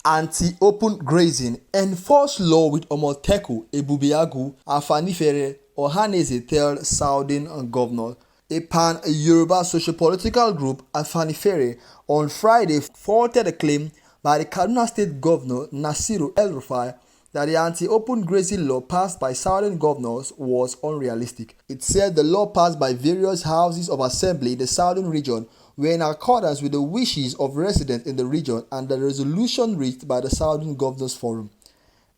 Anti-open grazing enforce law with Amontekun Ebube Agu, Afenifere, Ohanaeze tell Southern governor. A pan-Yoruba socio-political group, Afenifere, on Friday faulted a claim by the Kaduna State Governor Nasiru El-Rufai that the anti-open grazing law passed by Southern governors was unrealistic. It said the law passed by various houses of assembly in the Southern region were in accordance with the wishes of residents in the region and the resolution reached by the Southern Governors Forum.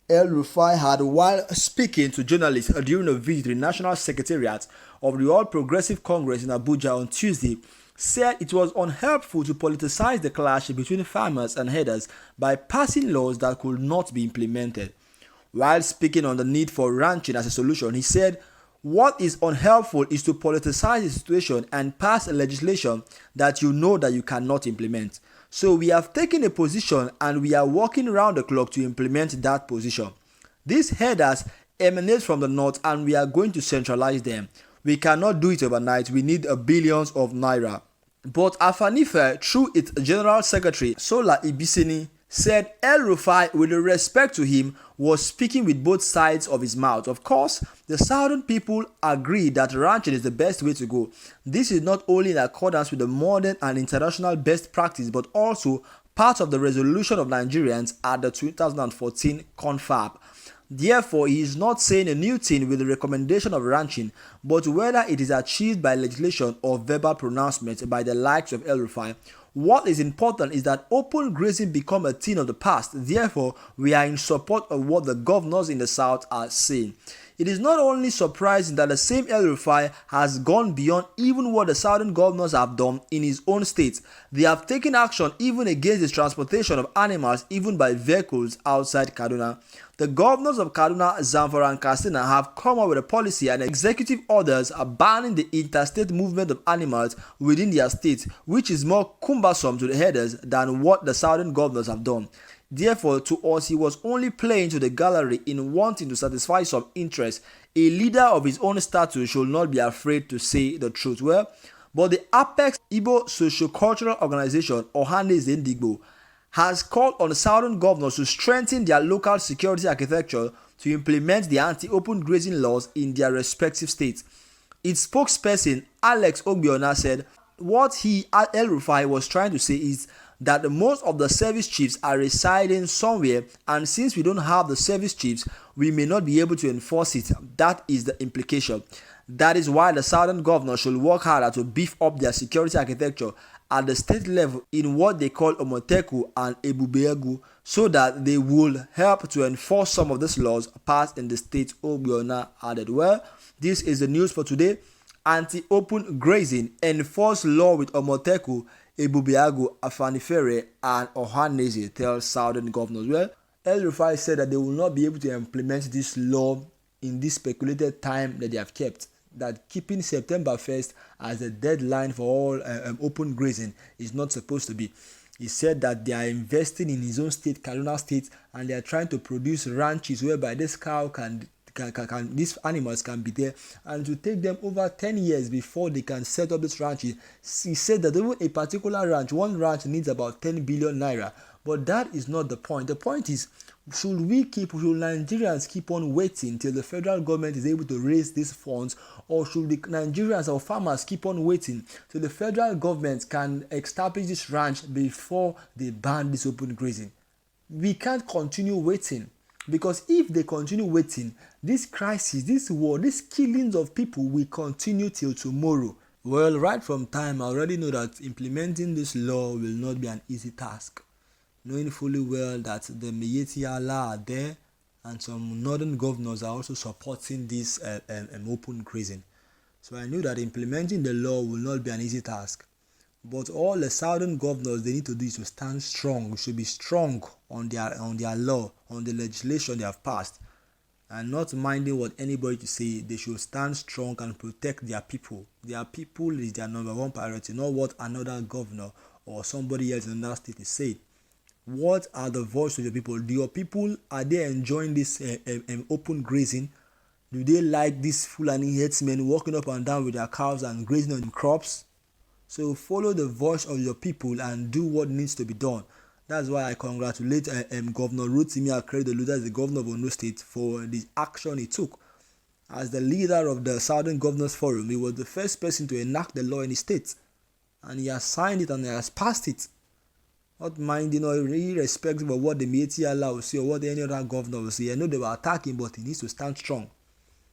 El-Rufai had, while speaking to journalists during a visit to the National Secretariat of the All Progressive Congress in Abuja on Tuesday, said it was unhelpful to politicize the clash between farmers and herders by passing laws that could not be implemented. While speaking on the need for ranching as a solution, he said, "What is unhelpful is to politicize the situation and pass a legislation that you know that you cannot implement. So we have taken a position and we are working round the clock to implement that position. These headers emanate from the north and we are going to centralize them. We cannot do it overnight. We need billions of naira." But Afenifere, through its General Secretary Sola Ibisini, said El-Rufai, with respect to him, was speaking with both sides of his mouth. Of course, the Southern people agree that ranching is the best way to go. This is not only in accordance with the modern and international best practice, but also part of the resolution of Nigerians at the 2014 confab. Therefore, he is not saying a new thing with the recommendation of ranching, but whether it is achieved by legislation or verbal pronouncement by the likes of El-Rufai. What is important is that open grazing become a thing of the past. Therefore, we are in support of what the governors in the South are saying. It is not only surprising that the same El-Rufai has gone beyond even what the Southern governors have done in his own state. They have taken action even against the transportation of animals even by vehicles outside Kaduna. The governors of Kaduna, Zamfara and Katsina have come up with a policy and executive orders banning the interstate movement of animals within their state, which is more cumbersome to the herders than what the Southern governors have done. Therefore, to us, he was only playing to the gallery in wanting to satisfy some interest. A leader of his own stature should not be afraid to say the truth. But the Apex Igbo Socio-Cultural Organization, Ohanaeze, has called on Southern governors to strengthen their local security architecture to implement the anti-open grazing laws in their respective states. Its spokesperson, Alex Ogbiona, said what El-Rufai was trying to say is that most of the service chiefs are residing somewhere, and since we don't have the service chiefs, we may not be able to enforce it. That is the implication. That is why the Southern governors should work harder to beef up their security architecture at the state level in what they call Amontekun Ebube Agu, so that they will help to enforce some of these laws passed in the state, Ogbiona added. This is the news for today. Anti-open grazing enforce law with Amontekun Ebube Agu, Afenifere and Ohanaeze tell Southern governors. El-Rufai said that they will not be able to implement this law in this speculated time that they have kept, that keeping September 1st as a deadline for all open grazing is not supposed to be. He said that they are investing in his own state, Kaduna State, and they are trying to produce ranches whereby this cow these animals can be there, and to take them over 10 years before they can set up this ranch. He said that even a particular ranch, one ranch needs about 10 billion naira. But that is not the point. The point is, should Nigerians keep on waiting till the federal government is able to raise these funds, or should the Nigerians or farmers keep on waiting till the federal government can establish this ranch before they ban this open grazing? We can't continue waiting, because if they continue waiting, this crisis, this war, these killings of people will continue till tomorrow. Right from time, I already know that implementing this law will not be an easy task, knowing fully well that the Miyetti are there and some northern governors are also supporting this open grazing. So I knew that implementing the law will not be an easy task. But all the southern governors, they need to do is to stand strong. We should be strong on their law, on the legislation they have passed, and not minding what anybody to say. They should stand strong and protect their people. Their people is their number one priority, not what another governor or somebody else in another state is saying. What are the voices of your people? Do your people, are they enjoying this open grazing? Do they like these Fulani herdsmen walking up and down with their cows and grazing on crops? So follow the voice of your people and do what needs to be done. That's why I congratulate Governor Rotimi Akeredolu, that's the governor of Ondo State, for the action he took. As the leader of the Southern Governors Forum, he was the first person to enact the law in the state. And he has signed it and he has passed it. Not minding or irrespective of what the Miyetti Allah will say or what any other governor will say. I know they were attacking, but he needs to stand strong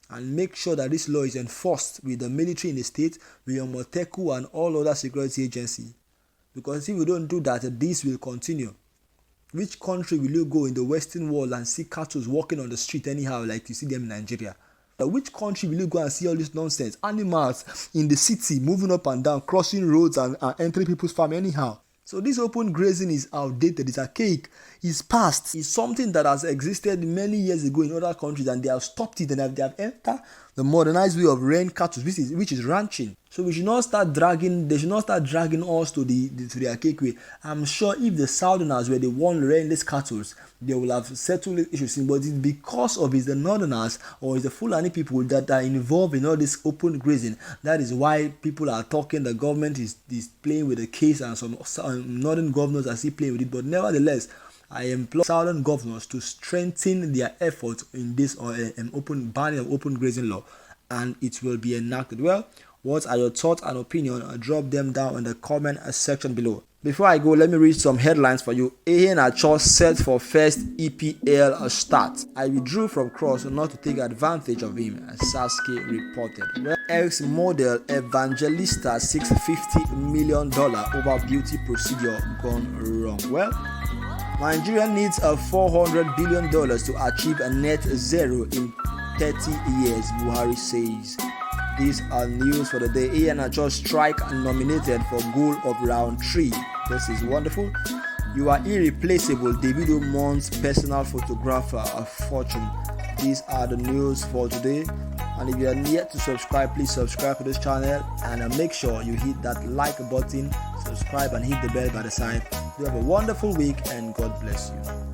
and make sure that this law is enforced with the military in the state, with Amontekun and all other security agencies. Because if we don't do that, this will continue. Which country will you go in the Western world and see cattle walking on the street anyhow like you see them in Nigeria? Which country will you go and see all this nonsense? Animals in the city moving up and down, crossing roads and entering people's farm anyhow. So this open grazing is outdated, it's archaic, it's past. It's something that has existed many years ago in other countries and they have stopped it and they have entered the modernized way of rearing cattle, which is ranching. So they should not start dragging us to the archaic way. I'm sure if the Southerners were the one rearing these cattle, they will have settled the issues. But it's because of the Northerners or it's the Fulani people that are involved in all this open grazing. That is why people are talking. The government is playing with the case and some Northern governors are still playing with it. But nevertheless, I implore Southern governors to strengthen their efforts in this banning of open grazing law, and it will be enacted. Well, what are your thoughts and opinions? Drop them down in the comment section below. Before I go, let me read some headlines for you. Ohanaeze set for first EPL start. I withdrew from Cross not to take advantage of him, Sasuke reported. Well, ex-model Evangelista seeks $50 million over beauty procedure gone wrong. Well, Nigeria needs $400 billion to achieve a net zero in 30 years, Buhari says. These are news for the day. Ohanaeze strike nominated for goal of round 3. This is wonderful. You are irreplaceable. Davido mourns personal photographer of fortune. These are the news for today. And if you are yet to subscribe, please subscribe to this channel and make sure you hit that like button, subscribe and hit the bell by the side. You have a wonderful week and God bless you.